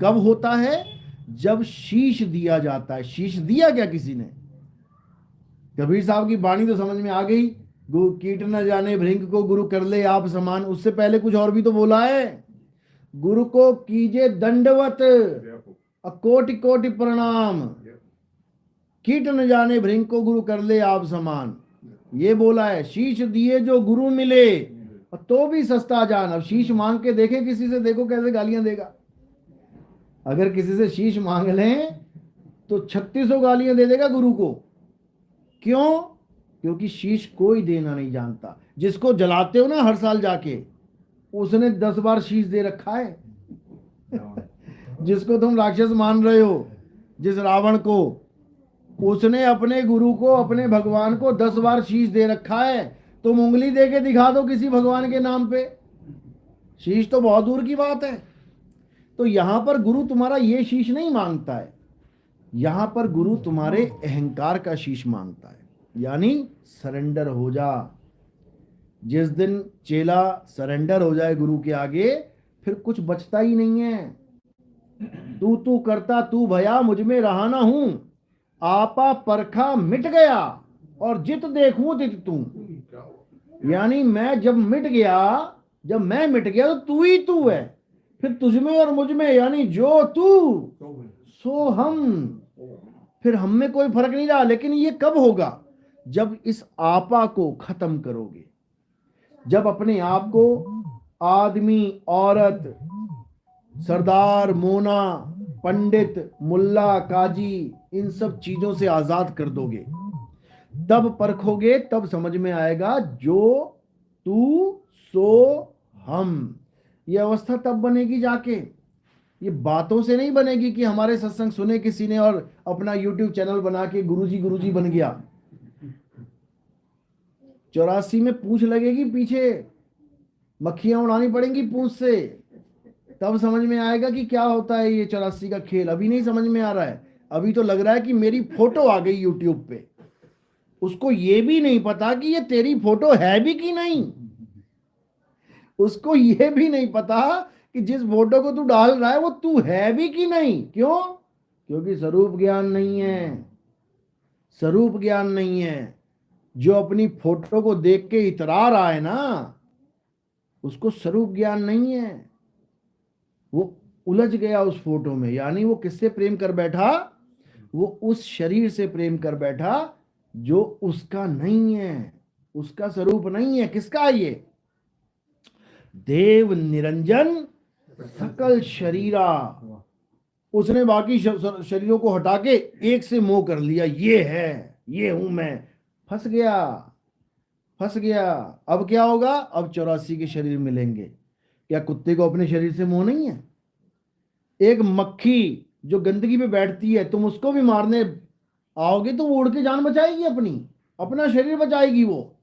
कब होता है? जब शीश दिया जाता है। शीश दिया क्या किसी ने? कबीर साहब की वाणी तो समझ में आ गई, कीट न जाने भृंग को गुरु कर ले आप समान। उससे पहले कुछ और भी तो बोला है, गुरु को कीजे दंडवत कोटि कोटि प्रणाम, कीट न जाने भृंग को गुरु कर ले आप समान, ये बोला है। शीश दिए जो गुरु मिले तो भी सस्ता जान। अब शीश मांग के देखे किसी से, देखो कैसे गालियां देगा। अगर किसी से शीश मांग लें तो 3600 गालियां दे देगा गुरु को। क्यों? क्योंकि शीश कोई देना नहीं जानता। जिसको जलाते हो ना हर साल जाके, उसने 10 बार शीश दे रखा है। जिसको तुम राक्षस मान रहे हो, जिस रावण को, उसने अपने गुरु को, अपने भगवान को 10 बार शीश दे रखा है। तुम उंगली दे के दिखा दो किसी भगवान के नाम पे, शीश तो बहुत दूर की बात है। तो यहां पर गुरु तुम्हारा ये शीश नहीं मांगता है, यहां पर गुरु तुम्हारे अहंकार का शीश मांगता है। यानी सरेंडर हो जा। जिस दिन चेला सरेंडर हो जाए गुरु के आगे, फिर कुछ बचता ही नहीं है। तू तू करता तू भया, मुझ में रहा ना हूं, आपा परखा मिट गया और जित देखूं तित तू। यानी मैं जब मिट गया, जब मैं मिट गया तो तू ही तू है। फिर तुझ में और मुझ में, यानी जो तू सो हम, फिर हम में कोई फर्क नहीं रहा। लेकिन ये कब होगा? जब इस आपा को खत्म करोगे, जब अपने आप को आदमी, औरत, सरदार, मोना, पंडित, मुल्ला, काजी, इन सब चीजों से आजाद कर दोगे, तब परखोगे, तब समझ में आएगा जो तू सो हम। ये अवस्था तब बनेगी जाके। ये बातों से नहीं बनेगी कि हमारे सत्संग सुने किसी ने और अपना YouTube चैनल बना के गुरुजी बन गया। 84 में पूंछ लगेगी, पीछे मक्खियां उड़ानी पड़ेंगी पूंछ से, तब समझ में आएगा कि क्या होता है ये 84 का खेल। अभी नहीं समझ में आ रहा है। अभी तो लग रहा है कि मेरी फोटो आ गई YouTube पे। उसको ये भी नहीं पता कि ये तेरी फोटो है भी कि नहीं। उसको ये भी नहीं पता कि जिस फोटो को तू डाल रहा है वो तू है भी कि नहीं। क्यों? क्योंकि स्वरूप ज्ञान नहीं है। स्वरूप ज्ञान नहीं है। जो अपनी फोटो को देख के इतरा रहा है ना, उसको स्वरूप ज्ञान नहीं है। वो उलझ गया उस फोटो में। यानी वो किससे प्रेम कर बैठा? वो उस शरीर से प्रेम कर बैठा जो उसका नहीं है, उसका स्वरूप नहीं है। किसका है ये? देव निरंजन सकल शरीरा। उसने बाकी शरीरों को हटा के एक से मोह कर लिया, ये है, ये हूं मैं। फंस गया, फंस गया। अब क्या होगा? अब 84 के शरीर मिलेंगे। क्या कुत्ते को अपने शरीर से मोह नहीं है? एक मक्खी जो गंदगी पे बैठती है, तुम उसको भी मारने आओगे तो वो उड़ के जान बचाएगी अपनी, अपना शरीर बचाएगी वो।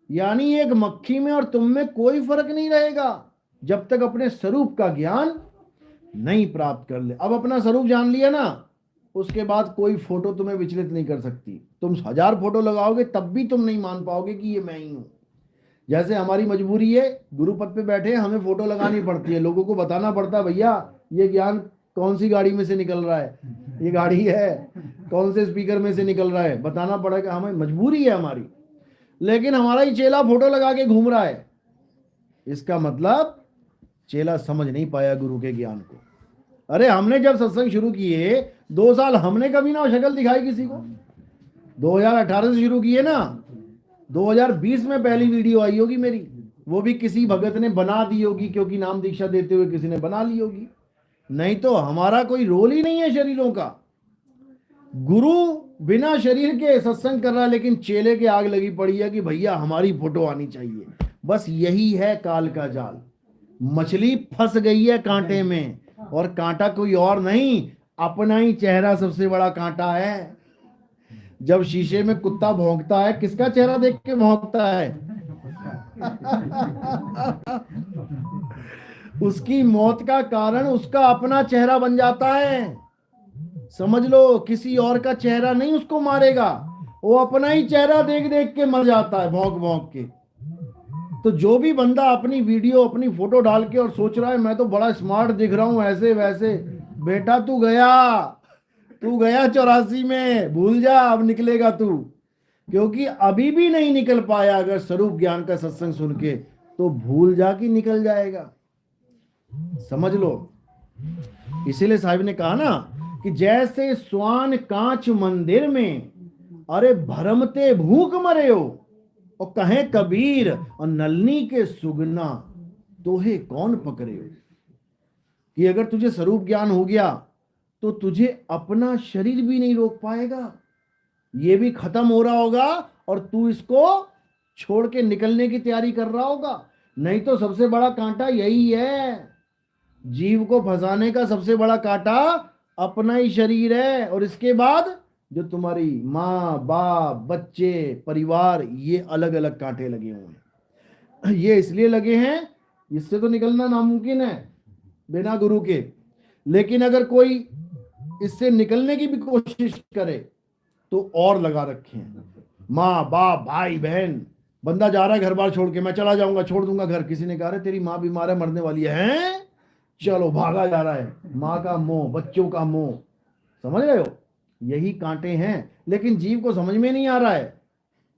यानी एक मक्खी में और तुम में कोई फर्क नहीं रहेगा जब तक अपने स्वरूप का ज्ञान नहीं प्राप्त कर ले। अब अपना स्वरूप जान लिया ना, उसके बाद कोई फोटो तुम्हें विचलित नहीं कर सकती। तुम 1000 फोटो लगाओगे तब भी तुम नहीं मान पाओगे कि ये मैं ही हूं। जैसे हमारी मजबूरी है, गुरुपद पे बैठे हमें फोटो लगानी पड़ती है, लोगों को बताना पड़ता है भैया ये ज्ञान कौन सी गाड़ी में से निकल रहा है, ये गाड़ी है कौन से स्पीकर में से निकल रहा है, बताना पड़ेगा। हमें मजबूरी है हमारी। लेकिन हमारा ही चेला फोटो लगा के घूम रहा है, इसका मतलब चेला समझ नहीं पाया गुरु के ज्ञान को। अरे हमने जब सत्संग शुरू किए 2 साल हमने कभी ना शक्ल दिखाई किसी को। 2018 से शुरू किए ना, 2020 में पहली वीडियो आई होगी मेरी, वो भी किसी भगत ने बना दी होगी, क्योंकि नाम दीक्षा देते हुए किसी ने बना ली होगी। नहीं तो हमारा कोई रोल ही नहीं है शरीरों का। गुरु बिना शरीर के सत्संग कर रहा है, लेकिन चेले के आग लगी पड़ी है कि भैया हमारी फोटो आनी चाहिए। बस यही है काल का जाल। मछली फंस गई है कांटे में, और कांटा कोई और नहीं, अपना ही चेहरा सबसे बड़ा कांटा है। जब शीशे में कुत्ता भौंकता है, किसका चेहरा देख के भौंकता है? उसकी मौत का कारण उसका अपना चेहरा बन जाता है। समझ लो, किसी और का चेहरा नहीं उसको मारेगा, वो अपना ही चेहरा देख देख के मर जाता है, भौंक भौंक के। तो जो भी बंदा अपनी वीडियो, अपनी फोटो डाल के और सोच रहा है मैं तो बड़ा स्मार्ट दिख रहा हूं ऐसे वैसे, बेटा तू गया 84 में, भूल जा, अब निकलेगा तू। क्योंकि अभी भी नहीं निकल पाया अगर स्वरूप ज्ञान का सत्संग सुन के, तो भूल जा कि निकल जाएगा। समझ लो। इसीलिए साहिब ने कहा ना कि जैसे स्वान कांच मंदिर में, अरे भरमते भूख मरे हो, और कहे कबीर और नलनी के सुगना तोहे कौन पकड़े हो। कि अगर तुझे स्वरूप ज्ञान हो गया तो तुझे अपना शरीर भी नहीं रोक पाएगा, ये भी खत्म हो रहा होगा और तू इसको छोड़ के निकलने की तैयारी कर रहा होगा। नहीं तो सबसे बड़ा कांटा यही है, जीव को फंसाने का सबसे बड़ा कांटा अपना ही शरीर है, और इसके बाद जो तुम्हारी माँ बाप बच्चे परिवार, ये अलग अलग कांटे लगे हुए हैं। ये इसलिए लगे हैं, इससे तो निकलना नामुमकिन है बिना गुरु के। लेकिन अगर कोई इससे निकलने की भी कोशिश करे तो और लगा रखे हैं, माँ बाप भाई बहन। बंदा जा रहा है घर बार छोड़ के, मैं चला जाऊंगा, छोड़ दूंगा घर। किसी ने कहा रे तेरी माँ बीमार है, मरने वाली है, चलो भागा जा रहा है। माँ का मोह, बच्चों का मोह, समझ रहे हो, यही कांटे हैं। लेकिन जीव को समझ में नहीं आ रहा है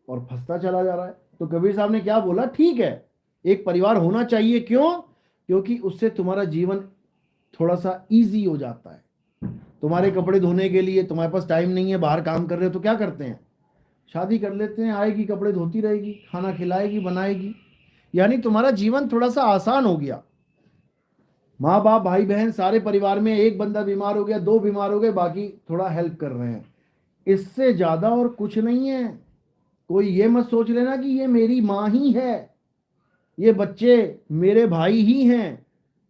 और फंसता चला जा रहा है। तो कबीर साहब ने क्या बोला, ठीक है एक परिवार होना चाहिए। क्यों? क्योंकि उससे तुम्हारा जीवन थोड़ा सा इजी हो जाता है। तुम्हारे कपड़े धोने के लिए तुम्हारे पास टाइम नहीं है, बाहर काम कर रहे हो, तो क्या करते हैं, शादी कर लेते हैं, आएगी कपड़े धोती रहेगी, खाना खिलाएगी बनाएगी, यानी तुम्हारा जीवन थोड़ा सा आसान हो गया। माँ बाप भाई बहन सारे परिवार में एक बंदा बीमार हो गया, दो बीमार हो गए, बाकी थोड़ा हेल्प कर रहे हैं, इससे ज्यादा और कुछ नहीं है। कोई ये मत सोच लेना कि ये मेरी माँ ही है, ये बच्चे मेरे भाई ही हैं,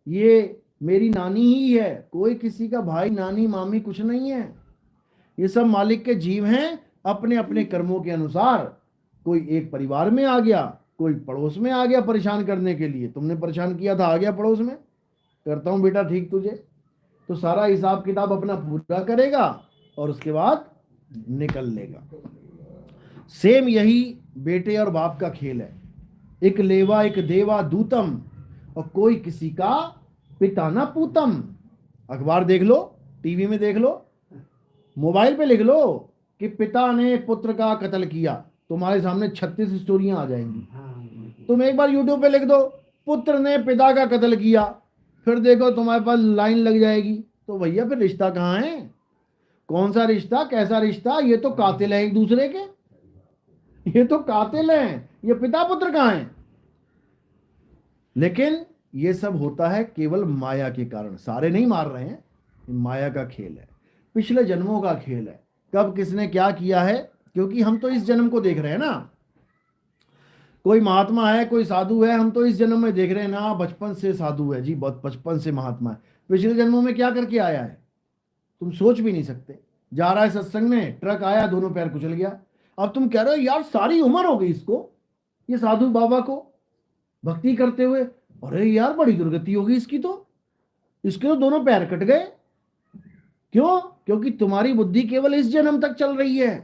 ये मेरी नानी ही है। कोई किसी का भाई नानी मामी कुछ नहीं है, ये सब मालिक के जीव हैं अपने अपने कर्मों के अनुसार। कोई एक परिवार में आ गया, कोई पड़ोस में आ गया परेशान करने के लिए, तुमने परेशान किया था, आ गया पड़ोस में, करता हूं बेटा ठीक तुझे, तो सारा हिसाब किताब अपना पूरा करेगा और उसके बाद निकल लेगा। सेम यही बेटे और बाप का खेल है, एक लेवा एक देवा दूतम, और कोई किसी का पिता ना पूतम। अखबार देख लो, टीवी में देख लो, मोबाइल पे लिख लो कि पिता ने पुत्र का कत्ल किया, तुम्हारे सामने 36 स्टोरियां आ जाएंगी। तुम एक बार यूट्यूब पे लिख दो पुत्र ने पिता का कत्ल किया, फिर देखो तुम्हारे पास लाइन लग जाएगी। तो भैया फिर रिश्ता कहाँ है, कौन सा रिश्ता, कैसा रिश्ता, ये तो कातिल है एक दूसरे के, ये तो कातिल हैं, ये पिता पुत्र कहाँ हैं। लेकिन ये सब होता है केवल माया के कारण, सारे नहीं मार रहे हैं, माया का खेल है, पिछले जन्मों का खेल है, कब किसने क्या किया है। क्योंकि हम तो इस जन्म को देख रहे हैं ना, कोई महात्मा है कोई साधु है, हम तो इस जन्म में देख रहे हैं ना, बचपन से साधु है जी, बहुत बचपन से महात्मा है, पिछले जन्मों में क्या करके आया है तुम सोच भी नहीं सकते। जा रहा है सत्संग में, ट्रक आया, दोनों पैर कुचल गया। अब तुम कह रहे हो यार सारी उम्र हो गई इसको, ये साधु बाबा को भक्ति करते हुए, अरे यार बड़ी दुर्गति होगी इसकी, तो इसके तो दोनों पैर कट गए। क्यों? क्योंकि तुम्हारी बुद्धि केवल इस जन्म तक चल रही है,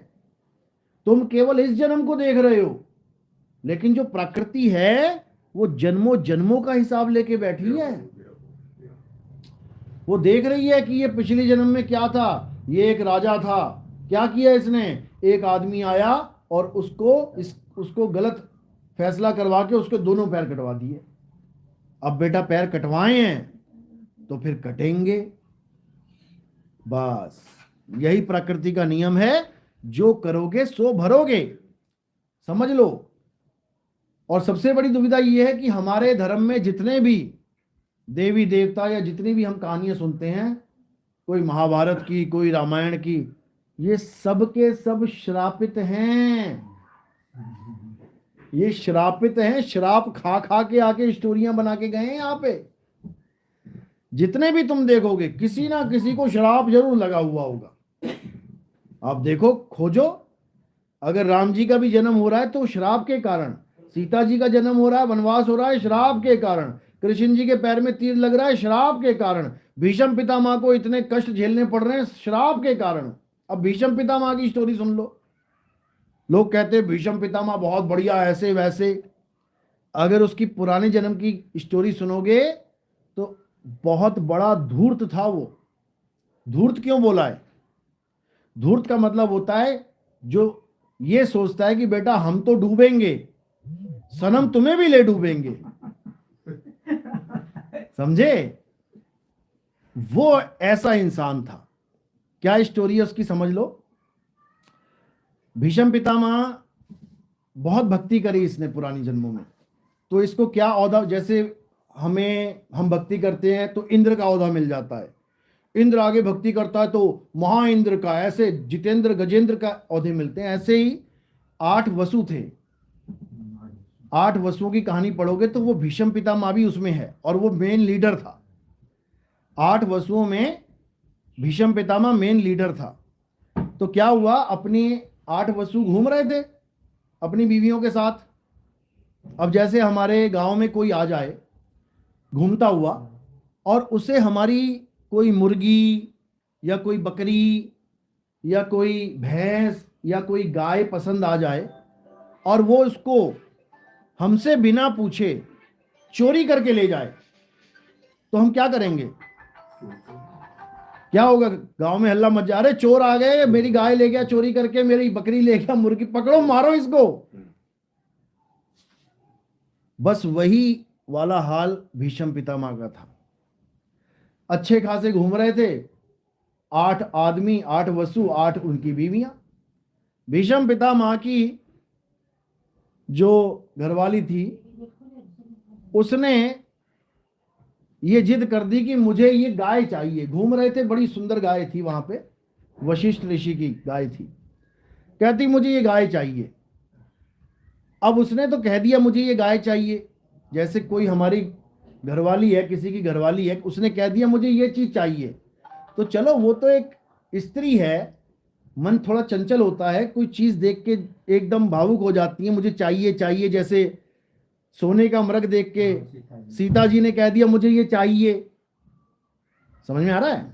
तुम केवल इस जन्म को देख रहे हो। लेकिन जो प्रकृति है वो जन्मों जन्मों का हिसाब लेके बैठी है, वो देख रही है कि ये पिछले जन्म में क्या था, ये एक राजा था, क्या किया इसने, एक आदमी आया और उसको गलत फैसला करवा के उसके दोनों पैर कटवा दिए। अब बेटा पैर कटवाए हैं तो फिर कटेंगे, बस यही प्रकृति का नियम है, जो करोगे सो भरोगे, समझ लो। और सबसे बड़ी दुविधा यह है कि हमारे धर्म में जितने भी देवी देवता या जितनी भी हम कहानियां सुनते हैं, कोई महाभारत की कोई रामायण की, ये सब के सब श्रापित हैं, ये श्रापित हैं, श्राप खा खा के आके स्टोरियां बना के गए हैं यहाँ पे। जितने भी तुम देखोगे किसी ना किसी को श्राप जरूर लगा हुआ होगा। आप देखो खोजो, अगर राम जी का भी जन्म हो रहा है तो श्राप के कारण, सीता जी का जन्म हो रहा है वनवास हो रहा है श्राप के कारण, कृष्ण जी के पैर में तीर लग रहा है श्राप के कारण, भीष्म पितामह को इतने कष्ट झेलने पड़ रहे हैं श्राप के कारण। अब भीष्म पितामह की स्टोरी सुन लो, लोग कहते हैं भीष्म पितामह बहुत बढ़िया ऐसे वैसे, अगर उसकी पुराने जन्म की स्टोरी सुनोगे तो बहुत बड़ा धूर्त था वो, धूर्त क्यों बोला है? धूर्त का मतलब होता है जो ये सोचता है कि बेटा हम तो डूबेंगे, सनम तुम्हें भी ले डूबेंगे, समझे? वो ऐसा इंसान था। क्या स्टोरी है उसकी, समझ लो। भीष्म पितामह बहुत भक्ति करी इसने पुरानी जन्मों में, तो इसको क्या औदा, जैसे हम भक्ति करते हैं तो इंद्र का औदा मिल जाता है, इंद्र आगे भक्ति करता है तो महा इंद्र का, ऐसे जितेंद्र गजेंद्र का औदे मिलते हैं। ऐसे ही 8 वसु थे, 8 वसुओं की कहानी पढ़ोगे तो वो भीष्म पितामह भी उसमें है और वो मेन लीडर था। 8 वसुओं में भीष्म पितामह मेन लीडर था। तो क्या हुआ, अपनी 8 वसु घूम रहे थे अपनी बीवियों के साथ। अब जैसे हमारे गांव में कोई आ जाए घूमता हुआ और उसे हमारी कोई मुर्गी या कोई बकरी या कोई भैंस या कोई गाय पसंद आ जाए और वो उसको हमसे बिना पूछे चोरी करके ले जाए, तो हम क्या करेंगे? क्या होगा? गांव में हल्ला मच जा, अरे चोर आ गए, मेरी गाय ले गया चोरी करके, मेरी बकरी ले गया, मुर्गी, पकड़ो मारो इसको। बस वही वाला हाल भीष्म पितामह का था। अच्छे खासे घूम रहे थे, 8 आदमी, 8 वसु, 8 उनकी बीवियां। भीष्म पितामह की जो घरवाली थी उसने ये जिद कर दी कि मुझे ये गाय चाहिए। घूम रहे थे, बड़ी सुंदर गाय थी वहां पे, वशिष्ठ ऋषि की गाय थी। कहती मुझे ये गाय चाहिए। अब उसने तो कह दिया मुझे ये गाय चाहिए, जैसे कोई हमारी घरवाली है, किसी की घरवाली है, उसने कह दिया मुझे ये चीज चाहिए, तो चलो वो तो एक स्त्री है, मन थोड़ा चंचल होता है, कोई चीज देख के एकदम भावुक हो जाती है, मुझे चाहिए चाहिए। जैसे सोने का मृग देख के सीता जी ने कह दिया मुझे ये चाहिए, समझ में आ रहा है?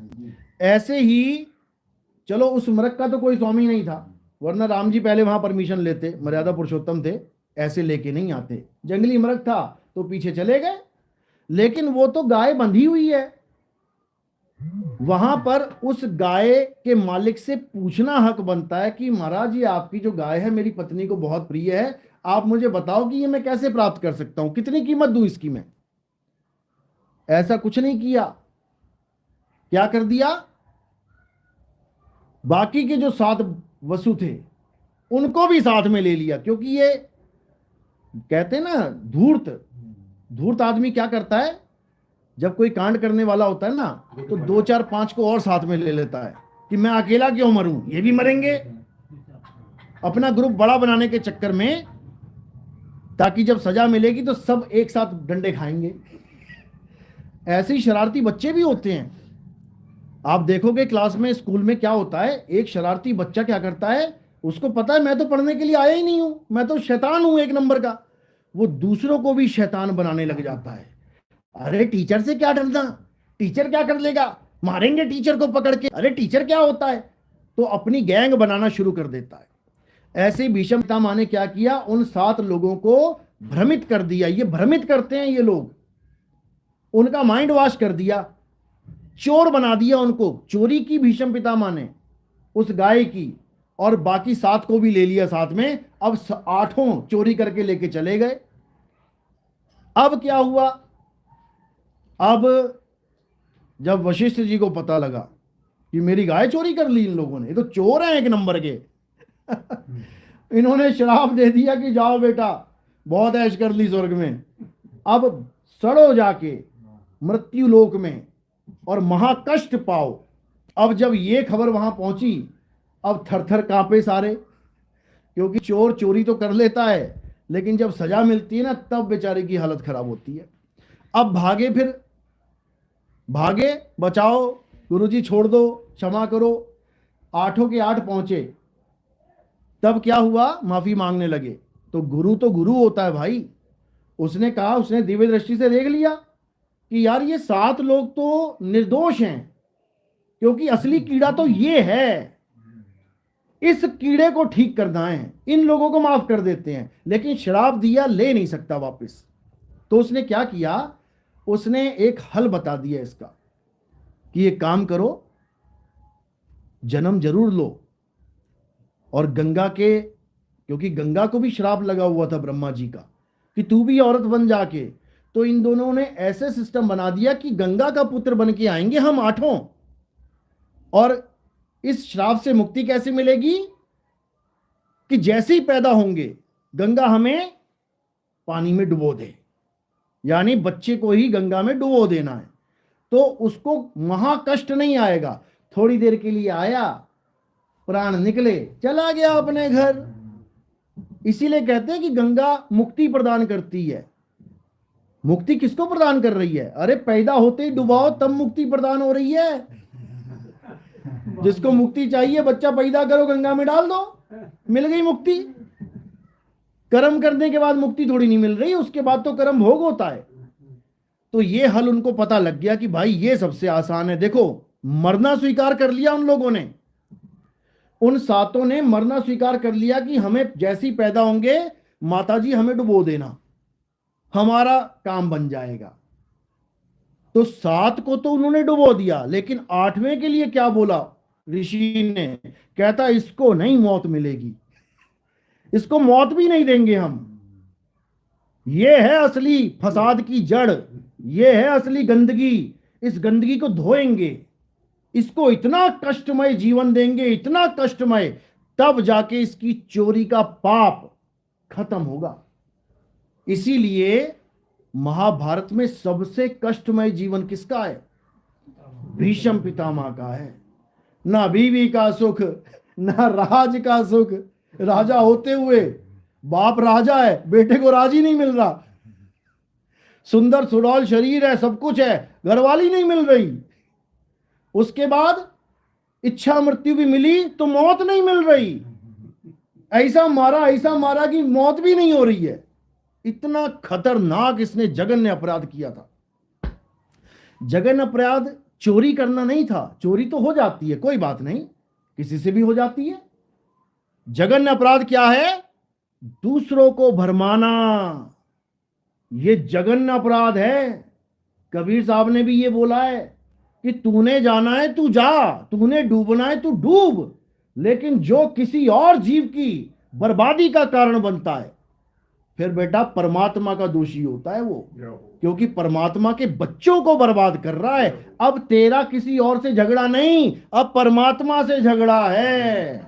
ऐसे ही चलो, उस मृग का तो कोई स्वामी नहीं था, वरना राम जी पहले वहां परमिशन लेते, मर्यादा पुरुषोत्तम थे, ऐसे लेके नहीं आते। जंगली मृग था तो पीछे चले गए, लेकिन वो तो गाय बंधी हुई है। वहां पर उस गाय के मालिक से पूछना हक बनता है कि महाराज ये आपकी जो गाय है मेरी पत्नी को बहुत प्रिय है, आप मुझे बताओ कि ये मैं कैसे प्राप्त कर सकता हूं, कितनी कीमत दूं इसकी मैं। ऐसा कुछ नहीं किया। क्या कर दिया? बाकी के जो 7 वसु थे उनको भी साथ में ले लिया, क्योंकि ये कहते ना धूर्त आदमी क्या करता है, जब कोई कांड करने वाला होता है ना तो 2 4 5 को और साथ में ले लेता है कि मैं अकेला क्यों मरूं, ये भी मरेंगे, अपना ग्रुप बड़ा बनाने के चक्कर में, ताकि जब सजा मिलेगी तो सब एक साथ डंडे खाएंगे। ऐसे ही शरारती बच्चे भी होते हैं। आप देखोगे क्लास में, स्कूल में क्या होता है, एक शरारती बच्चा क्या करता है, उसको पता है मैं तो पढ़ने के लिए आया ही नहीं हूं, मैं तो शैतान हूं 1 नंबर का, वो दूसरों को भी शैतान बनाने लग जाता है। अरे टीचर से क्या डरना, टीचर क्या कर लेगा, मारेंगे टीचर को पकड़ के, अरे टीचर क्या होता है, तो अपनी गैंग बनाना शुरू कर देता है। ऐसे ही भीष्म पितामह ने क्या किया, उन 7 लोगों को भ्रमित कर दिया। ये भ्रमित करते हैं ये लोग, उनका माइंड वॉश कर दिया, चोर बना दिया उनको। चोरी की भीष्म पितामह ने उस गाय की, और बाकी 7 को भी ले लिया साथ में। अब 8 चोरी करके लेके चले गए। अब क्या हुआ, अब जब वशिष्ठ जी को पता लगा कि मेरी गाय चोरी कर ली इन लोगों ने, ये तो चोर हैं 1 नंबर के इन्होंने श्राप दे दिया कि जाओ बेटा, बहुत ऐश कर ली स्वर्ग में, अब सड़ो जाके मृत्यु लोक में और महाकष्ट पाओ। अब जब ये खबर वहां पहुंची, अब थर थर कांपे सारे, क्योंकि चोर चोरी तो कर लेता है लेकिन जब सजा मिलती है ना तब बेचारे की हालत खराब होती है। अब भागे, फिर भागे, बचाओ गुरुजी, छोड़ दो, क्षमा करो। 8 के 8 पहुंचे, तब क्या हुआ, माफी मांगने लगे। तो गुरु होता है भाई, उसने कहा, उसने दिव्य दृष्टि से देख लिया कि यार ये 7 लोग तो निर्दोष हैं, क्योंकि असली कीड़ा तो ये है, इस कीड़े को ठीक करना है, इन लोगों को माफ कर देते हैं, लेकिन श्राप दिया ले नहीं सकता वापस। तो उसने क्या किया, उसने एक हल बता दिया इसका कि ये काम करो, जन्म जरूर लो। और गंगा के, क्योंकि गंगा को भी श्राप लगा हुआ था ब्रह्मा जी का कि तू भी औरत बन जाके, तो इन दोनों ने ऐसे सिस्टम बना दिया कि गंगा का पुत्र बन के आएंगे हम आठों। और इस श्राप से मुक्ति कैसे मिलेगी कि जैसे ही पैदा होंगे गंगा हमें पानी में डुबो दे, यानी बच्चे को ही गंगा में डुबो देना है, तो उसको महाकष्ट नहीं आएगा। थोड़ी देर के लिए आया, प्राण निकले, चला गया अपने घर। इसीलिए कहते हैं कि गंगा मुक्ति प्रदान करती है। मुक्ति किसको प्रदान कर रही है? अरे पैदा होते ही डुबाओ तब मुक्ति प्रदान हो रही है। जिसको मुक्ति चाहिए बच्चा पैदा करो, गंगा में डाल दो, मिल गई मुक्ति। कर्म करने के बाद मुक्ति थोड़ी नहीं मिल रही, उसके बाद तो कर्म भोग होता है। तो ये हल उनको पता लग गया कि भाई ये सबसे आसान है। देखो, मरना स्वीकार कर लिया उन लोगों ने, उन सातों ने मरना स्वीकार कर लिया कि हमें जैसी पैदा होंगे माताजी हमें डुबो देना, हमारा काम बन जाएगा। तो 7 को तो उन्होंने डुबो दिया, लेकिन 8वें के लिए क्या बोला ऋषि ने? कहता इसको नहीं मौत मिलेगी, इसको मौत भी नहीं देंगे हम। ये है असली फसाद की जड़, ये है असली गंदगी। इस गंदगी को धोएंगे, इसको इतना कष्टमय जीवन देंगे, इतना कष्टमय, तब जाके इसकी चोरी का पाप खत्म होगा। इसीलिए महाभारत में सबसे कष्टमय जीवन किसका है? भीष्म पितामह का है। ना बीवी का सुख, ना राज का सुख। राजा होते हुए बाप राजा है, बेटे को राज ही नहीं मिल रहा। सुंदर सुडौल शरीर है, सब कुछ है, घरवाली नहीं मिल रही। उसके बाद इच्छा मृत्यु भी मिली तो मौत नहीं मिल रही। ऐसा मारा कि मौत भी नहीं हो रही है। इतना खतरनाक इसने जघन्य अपराध किया था। जघन्य अपराध चोरी करना नहीं था, चोरी तो हो जाती है, कोई बात नहीं, किसी से भी हो जाती है। जघन्य अपराध क्या है? दूसरों को भरमाना, ये जघन्य अपराध है। कबीर साहब ने भी ये बोला है कि तूने जाना है तू जा, तूने डूबना है तू डूब, लेकिन जो किसी और जीव की बर्बादी का कारण बनता है फिर बेटा परमात्मा का दोषी होता है वो, क्योंकि परमात्मा के बच्चों को बर्बाद कर रहा है। अब तेरा किसी और से झगड़ा नहीं, अब परमात्मा से झगड़ा है।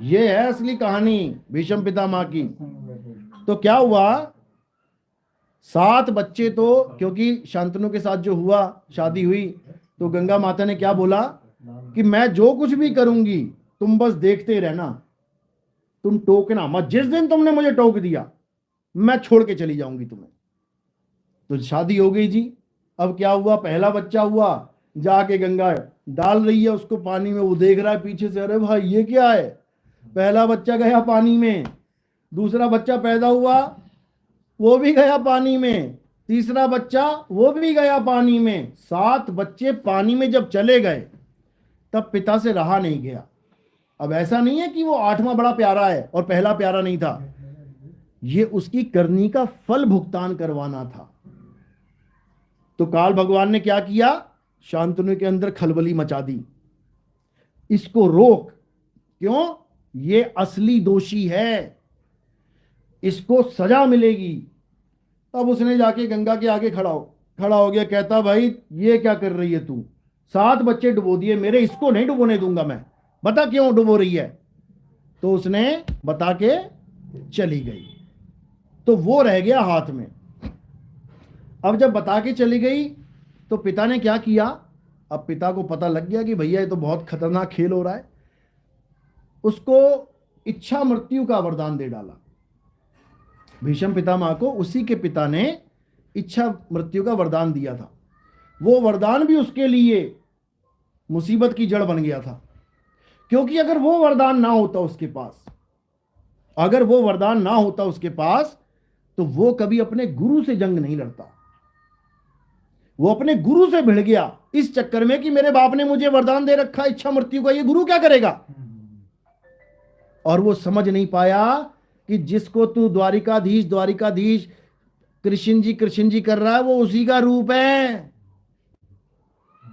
ये है असली कहानी भीष्म पितामह की। तो क्या हुआ, 7 बच्चे, तो क्योंकि शांतनु के साथ जो हुआ, शादी हुई, तो गंगा माता ने क्या बोला कि मैं जो कुछ भी करूंगी तुम बस देखते रहना, तुम टोकना मत। जिस दिन तुमने मुझे टोक दिया मैं छोड़ के चली जाऊंगी तुम्हें। तो शादी हो गई जी। अब क्या हुआ, पहला बच्चा हुआ, जाके गंगा डाल रही है उसको पानी में, वो देख रहा है पीछे से, अरे भाई ये क्या है। पहला बच्चा गया पानी में, दूसरा बच्चा पैदा हुआ वो भी गया पानी में, तीसरा बच्चा वो भी गया पानी में। 7 बच्चे पानी में जब चले गए तब पिता से रहा नहीं गया। अब ऐसा नहीं है कि वो 8वां बड़ा प्यारा है और पहला प्यारा नहीं था, ये उसकी करनी का फल भुगतान करवाना था। तो काल भगवान ने क्या किया, शांतनु के अंदर खलबली मचा दी, इसको रोक, क्यों, ये असली दोषी है, इसको सजा मिलेगी। तब उसने जाके गंगा के आगे खड़ा हो गया, कहता भाई ये क्या कर रही है तू, 7 बच्चे डुबो दिए मेरे, इसको नहीं डुबोने दूंगा मैं, बता क्यों डुबो रही है। तो उसने बता के चली गई, तो वो रह गया हाथ में। अब जब बता के चली गई तो पिता ने क्या किया, अब पिता को पता लग गया कि भैया ये तो बहुत खतरनाक खेल हो रहा है, उसको इच्छा मृत्यु का वरदान दे डाला। भीष्म पितामह को उसी के पिता ने इच्छा मृत्यु का वरदान दिया था। वो वरदान भी उसके लिए मुसीबत की जड़ बन गया था, क्योंकि अगर वो वरदान ना होता उसके पास, अगर वो वरदान ना होता उसके पास, तो वो कभी अपने गुरु से जंग नहीं लड़ता। वो अपने गुरु से भिड़ गया इस चक्कर में कि मेरे बाप ने मुझे वरदान दे रखा इच्छा मृत्यु का, ये गुरु क्या करेगा। और वो समझ नहीं पाया कि जिसको तू द्वारिकाधीश कृष्ण जी कर रहा है वो उसी का रूप है।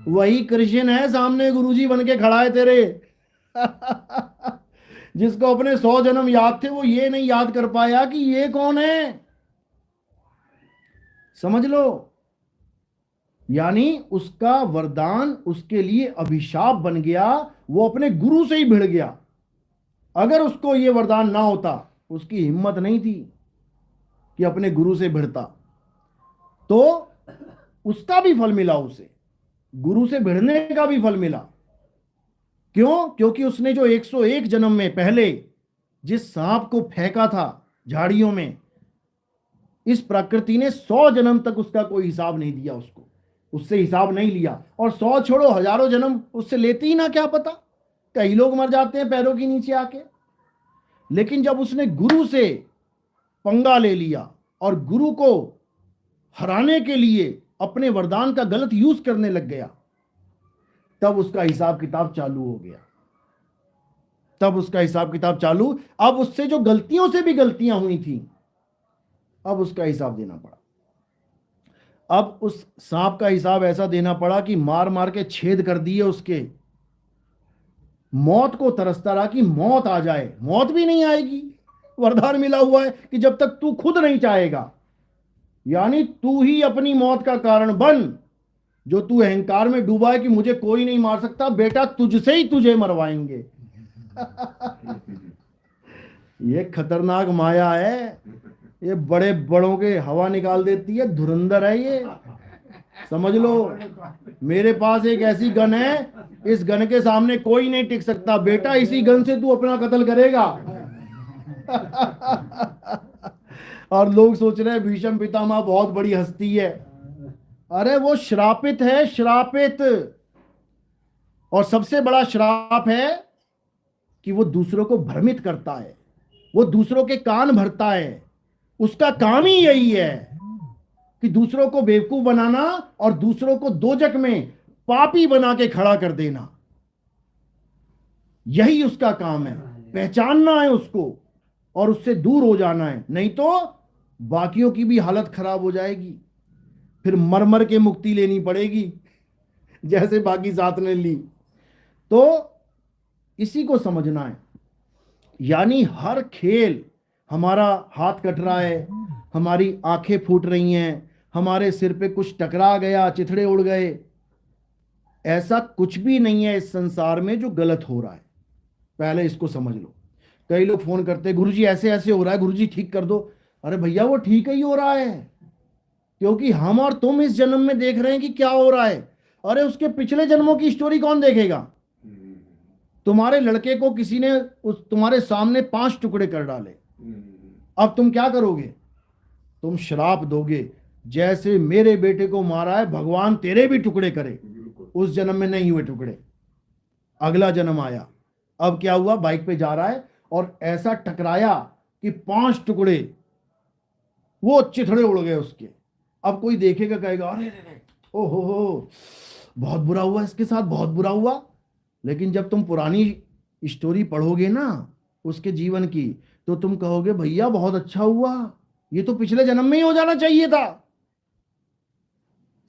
वही कृष्ण है सामने गुरुजी बन के खड़ा है तेरे। जिसको अपने 100 जन्म याद थे वो ये नहीं याद कर पाया कि ये कौन है। समझ लो, यानी उसका वरदान उसके लिए अभिशाप बन गया। वो अपने गुरु से ही भिड़ गया। अगर उसको ये वरदान ना होता, उसकी हिम्मत नहीं थी कि अपने गुरु से भिड़ता, तो उसका भी फल मिला, उसे गुरु से भिड़ने का भी फल मिला। क्यों? क्योंकि उसने जो 101 जन्म में पहले जिस सांप को फेंका था झाड़ियों में, इस प्रकृति ने 100 जन्म तक उसका कोई हिसाब नहीं दिया, उससे हिसाब नहीं लिया। और 100 छोड़ो, हजारों जन्म उससे लेती ही ना, क्या पता कई लोग मर जाते हैं पैरों के नीचे आके। लेकिन जब उसने गुरु से पंगा ले लिया और गुरु को हराने के लिए अपने वरदान का गलत यूज करने लग गया, तब उसका हिसाब किताब चालू हो गया। तब उसका हिसाब किताब चालू। अब उससे जो गलतियों से भी गलतियां हुई थी, अब उसका हिसाब देना पड़ा। अब उस सांप का हिसाब ऐसा देना पड़ा कि मार मार के छेद कर दिए उसके। मौत को तरसता रहा कि मौत आ जाए। मौत भी नहीं आएगी, वरदान मिला हुआ है कि जब तक तू खुद नहीं चाहेगा, यानी तू ही अपनी मौत का कारण बन। जो तू अहंकार में डूबा है कि मुझे कोई नहीं मार सकता, बेटा तुझसे ही तुझे मरवाएंगे। ये खतरनाक माया है। ये बड़े बड़ों के हवा निकाल देती है, धुरंधर है ये, समझ लो। मेरे पास एक ऐसी गन है, इस गन के सामने कोई नहीं टिक सकता। बेटा इसी गन से तू अपना कत्ल करेगा। और लोग सोच रहे हैं भीष्म पितामह बहुत बड़ी हस्ती है। अरे वो श्रापित है, श्रापित। और सबसे बड़ा श्राप है कि वो दूसरों को भ्रमित करता है, वो दूसरों के कान भरता है। उसका काम ही यही है कि दूसरों को बेवकूफ बनाना और दूसरों को दोजक में पापी बना के खड़ा कर देना। यही उसका काम है। पहचानना है उसको और उससे दूर हो जाना है, नहीं तो बाकियों की भी हालत खराब हो जाएगी। फिर मर मर के मुक्ति लेनी पड़ेगी जैसे बाकी साथ ने ली। तो इसी को समझना है। यानी हर खेल, हमारा हाथ कट रहा है, हमारी आंखें फूट रही हैं, हमारे सिर पे कुछ टकरा गया, चिथड़े उड़ गए, ऐसा कुछ भी नहीं है इस संसार में जो गलत हो रहा है। पहले इसको समझ लो। कई लोग फोन करते हैं, गुरुजी ऐसे ऐसे हो रहा है, गुरुजी ठीक कर दो। अरे भैया वो ठीक ही हो रहा है, क्योंकि हम और तुम इस जन्म में देख रहे हैं कि क्या हो रहा है। अरे उसके पिछले जन्मों की स्टोरी कौन देखेगा? तुम्हारे लड़के को किसी ने तुम्हारे सामने 5 टुकड़े कर डाले, अब तुम क्या करोगे? तुम श्राप दोगे, जैसे मेरे बेटे को मारा है भगवान तेरे भी टुकड़े करे। उस जन्म में नहीं हुए टुकड़े, अगला जन्म आया। अब क्या हुआ? बाइक पे जा रहा है और ऐसा टकराया कि 5 टुकड़े, वो चिथड़े उड़ गए उसके। अब कोई देखेगा कहेगा अरे रे, ओहो हो, बहुत बुरा हुआ इसके साथ, बहुत बुरा हुआ। लेकिन जब तुम पुरानी स्टोरी पढ़ोगे ना उसके जीवन की, तो तुम कहोगे भैया बहुत अच्छा हुआ, ये तो पिछले जन्म में ही हो जाना चाहिए था।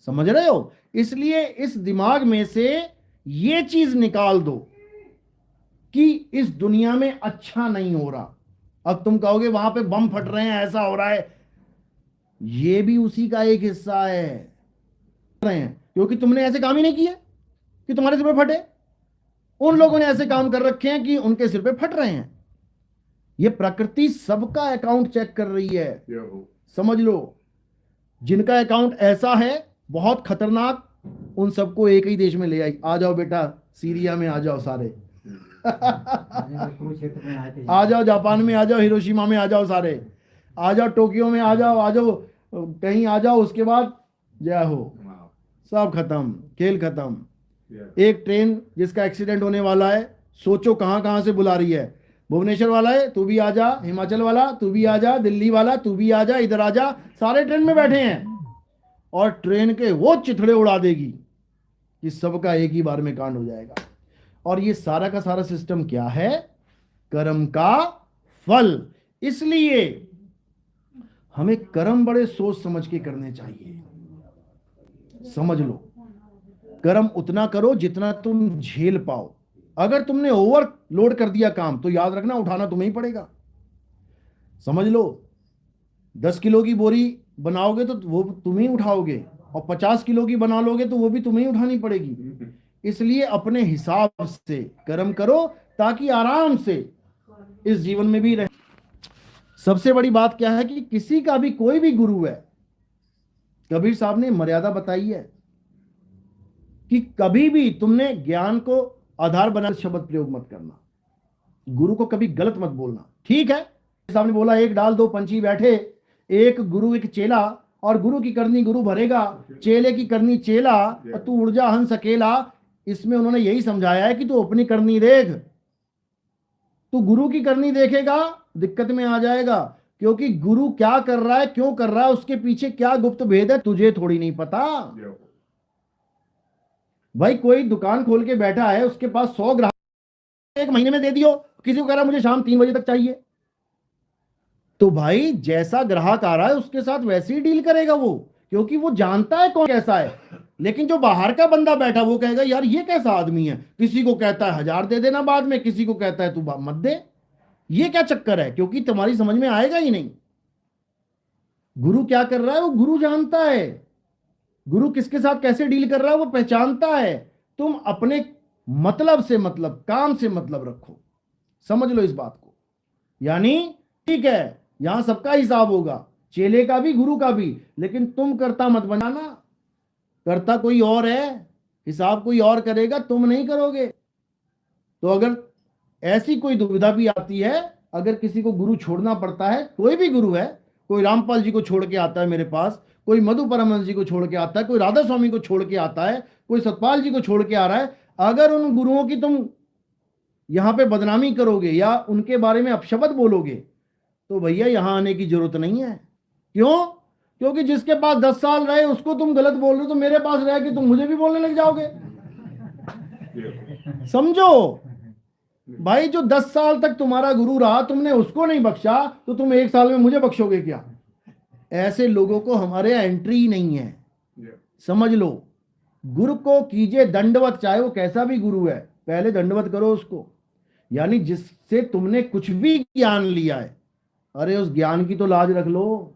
समझ रहे हो? इसलिए इस दिमाग में से ये चीज निकाल दो कि इस दुनिया में अच्छा नहीं हो रहा। अब तुम कहोगे वहां पे बम फट रहे हैं, ऐसा हो रहा है, ये भी उसी का एक हिस्सा है, क्योंकि तुमने ऐसे काम ही नहीं किए कि तुम्हारे सिर पे फटे। उन लोगों ने ऐसे काम कर रखे हैं कि उनके सिर पे फट रहे हैं। ये प्रकृति सबका अकाउंट चेक कर रही है, समझ लो। जिनका अकाउंट ऐसा है बहुत खतरनाक, उन सबको एक ही देश में ले आई। आ जाओ बेटा, सीरिया में आ जाओ सारे। आ जाओ जापान में, आ जाओ हिरोशिमा में, आ जाओ सारे, आ जाओ टोक्यो में, आ जाओ कहीं आ जाओ। उसके बाद जय हो, सब खत्म, खेल खत्म। एक ट्रेन जिसका एक्सीडेंट होने वाला है, सोचो कहां कहां से बुला रही है। भुवनेश्वर वाला है तू भी आ जा, हिमाचल वाला तू भी आ जा, दिल्ली वाला तू भी आ जा, इधर आ जा, सारे ट्रेन में बैठे हैं और ट्रेन के वो चिथड़े उड़ा देगी कि सबका एक ही बार में कांड हो जाएगा। और ये सारा का सारा सिस्टम क्या है? कर्म का फल। इसलिए हमें कर्म बड़े सोच समझ के करने चाहिए, समझ लो। कर्म उतना करो जितना तुम झेल पाओ। अगर तुमने ओवर लोड कर दिया काम तो याद रखना उठाना तुम्हें ही पड़ेगा। समझ लो, 10 किलो की बोरी बनाओगे तो वो तुम ही उठाओगे, और 50 किलो की बना लोगे तो वो भी तुम्हें ही उठानी पड़ेगी। इसलिए अपने हिसाब से कर्म करो ताकि आराम से इस जीवन में भी रहे। सबसे बड़ी बात क्या है कि किसी का भी कोई भी गुरु है, कबीर साहब ने मर्यादा बताई है कि कभी भी तुमने ज्ञान को आधार बना शब्द प्रयोग मत करना, गुरु को कभी गलत मत बोलना। ठीक है, साहब ने बोला एक डाल दो पंछी बैठे, एक गुरु एक चेला, और गुरु की करनी गुरु भरेगा, चेले की करनी चेला, और तू उड़ जा हंस अकेला। इसमें उन्होंने यही समझाया है कि तू अपनी करनी देख, तू गुरु की करनी देखेगा दिक्कत में आ जाएगा, क्योंकि गुरु क्या कर रहा है, क्यों कर रहा है, उसके पीछे क्या गुप्त भेद है तुझे थोड़ी नहीं पता। भाई कोई दुकान खोल के बैठा है, उसके पास 100 ग्राहक, एक महीने में दे दियो, किसी को कह रहा मुझे शाम 3 बजे तक चाहिए, तो भाई जैसा ग्राहक आ रहा है उसके साथ वैसे ही डील करेगा वो, क्योंकि वो जानता है कौन कैसा है। लेकिन जो बाहर का बंदा बैठा वो कहेगा यार ये कैसा आदमी है, किसी को कहता है 1000 दे देना बाद में, किसी को कहता है तू मत दे, ये क्या चक्कर है, क्योंकि तुम्हारी समझ में आएगा ही नहीं। गुरु क्या कर रहा है वो गुरु जानता है, गुरु किसके साथ कैसे डील कर रहा है वो पहचानता है। तुम अपने मतलब से मतलब, काम से मतलब रखो, समझ लो इस बात को। यानी ठीक है यहां सबका हिसाब होगा, चेले का भी गुरु का भी, लेकिन तुम कर्ता मत बनाना, कर्ता कोई और है, हिसाब कोई और करेगा, तुम नहीं करोगे। तो अगर ऐसी कोई दुविधा भी आती है, अगर किसी को गुरु छोड़ना पड़ता है, कोई भी गुरु है, कोई रामपाल जी को छोड़ के आता है मेरे पास, कोई मधु परमहंस जी को छोड़ के आता है, कोई राधा स्वामी को छोड़ के आता है, कोई सतपाल जी को छोड़ के आ रहा है, अगर उन गुरुओं की तुम यहां पे बदनामी करोगे या उनके बारे में अपशब्द बोलोगे तो भैया यहां आने की जरूरत नहीं है। क्यों? क्योंकि जिसके पास 10 साल रहे उसको तुम गलत बोल रहे हो, तो मेरे पास रह के तुम मुझे भी बोलने लग जाओगे। समझो भाई, जो 10 साल तक तुम्हारा गुरु रहा, तुमने उसको नहीं बख्शा, तो तुम 1 साल में मुझे बख्शोगे क्या? ऐसे लोगों को हमारे यहाँ एंट्री ही नहीं है, समझ लो। गुरु को कीजिए दंडवत, चाहे वो कैसा भी गुरु है, पहले दंडवत करो उसको। यानी जिससे तुमने कुछ भी ज्ञान लिया है, अरे उस ज्ञान की तो लाज रख लो,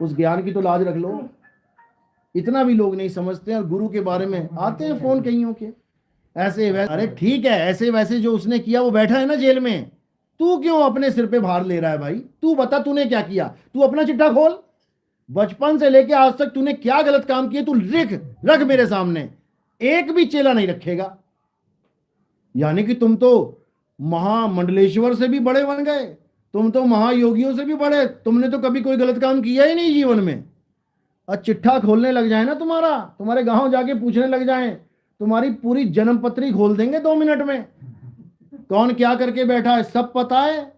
उस ज्ञान की तो लाज रख लो। इतना भी लोग नहीं समझते हैं, और गुरु के बारे में आते हैं फोन कईयों के ऐसे वैसे। अरे ठीक है, ऐसे वैसे जो उसने किया, वो बैठा है ना जेल में, तू क्यों अपने सिर पे भार ले रहा है भाई? तू बता तूने क्या किया, तू अपना चिट्ठा खोल, बचपन से लेके आज तक तूने क्या गलत काम किए, तू रख मेरे सामने, एक भी चेला नहीं रखेगा। यानी कि तुम तो महामंडलेश्वर से भी बड़े बन गए, तुम तो महायोगियों से भी बड़े, तुमने तो कभी कोई गलत काम किया ही नहीं जीवन में। और चिट्ठा खोलने लग जाए ना तुम्हारे गांव जाके पूछने लग जाए, तुम्हारी पूरी जन्म पत्री खोल देंगे 2 मिनट में, कौन क्या करके बैठा है सब पता है।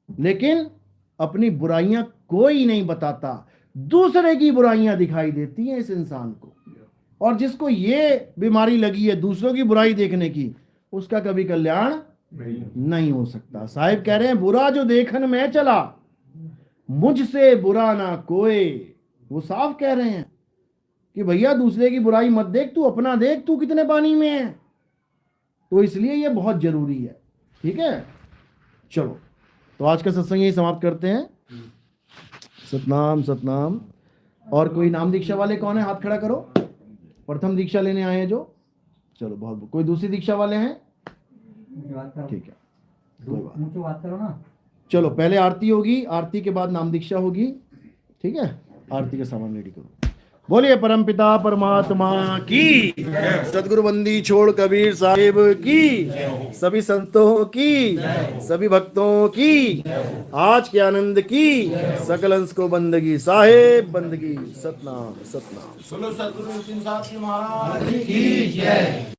लेकिन अपनी बुराइयां कोई नहीं बताता, दूसरे की बुराइयां दिखाई देती हैं इस इंसान को। और जिसको ये बीमारी लगी है दूसरों की बुराई देखने की, उसका कभी कल्याण नहीं हो सकता। साहिब कह रहे हैं बुरा जो देखन में चला, मुझसे बुरा ना कोई। वो साफ कह रहे हैं कि भैया दूसरे की बुराई मत देख, तू अपना देख, तू कितने पानी में है। तो इसलिए ये बहुत जरूरी है। ठीक है, चलो तो आज का सत्संग यही समाप्त करते हैं। सतनाम सतनाम। और कोई नाम दीक्षा वाले कौन है? हाथ खड़ा करो। प्रथम दीक्षा लेने आए हैं जो, चलो बहुत। कोई दूसरी दीक्षा वाले हैं? ठीक है, बात करो ना। चलो पहले आरती होगी, आरती के बाद नाम दीक्षा होगी। ठीक है, आरती का सामान रेडी करो। बोलिए परमपिता परमात्मा की, सदगुरु बंदी छोड़ कबीर साहिब की, सभी संतों की, सभी भक्तों की, आज के आनंद की, सकल अंश को बंदगी साहिब बंदगी। सतनाम सतनाम। सदगुरु महाराज की जय।